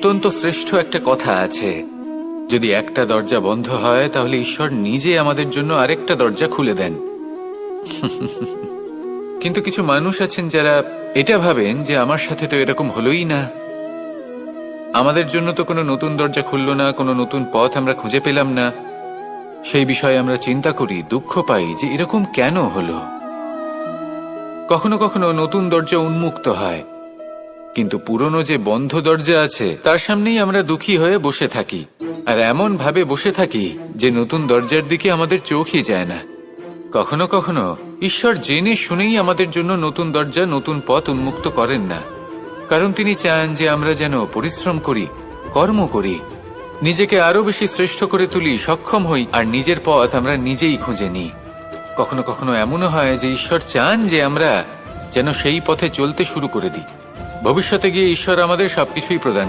অত্যন্ত শ্রেষ্ঠ একটা কথা আছে, যদি একটা দরজা বন্ধ হয় তাহলে ঈশ্বর নিজে আমাদের জন্য আরেকটা দরজা খুলে দেন। কিন্তু কিছু মানুষ আছেন যারা এটা ভাবেন যে আমার সাথে তো এরকম হলোই না, আমাদের জন্য তো কোনো নতুন দরজা খুললো না, কোনো নতুন পথ আমরা খুঁজে পেলাম না। সেই বিষয়ে আমরা চিন্তা করি, দুঃখ পাই যে এরকম কেন হলো। কখনো কখনো নতুন দরজা উন্মুক্ত হয়, কিন্তু পুরনো যে বন্ধ দরজা আছে তার সামনেই আমরা দুঃখী হয়ে বসে থাকি, আর এমন ভাবে বসে থাকি যে নতুন দরজার দিকে আমাদের চোখই যায় না। কখনো কখনো ঈশ্বর জেনে শুনেই আমাদের জন্য নতুন দরজা, নতুন পথ উন্মুক্ত করেন না, কারণ তিনি চান যে আমরা যেন পরিশ্রম করি, কর্ম করি, নিজেকে আরো বেশি শ্রেষ্ঠ করে তুলি, সক্ষম হই, আর নিজের পথ আমরা নিজেই খুঁজে নিই। কখনো কখনো এমনও হয় যে ঈশ্বর চান যে আমরা যেন সেই পথে চলতে শুরু করে দিই। ভবিষ্যতে গিয়ে ঈশ্বর আমাদের সবকিছুই প্রদান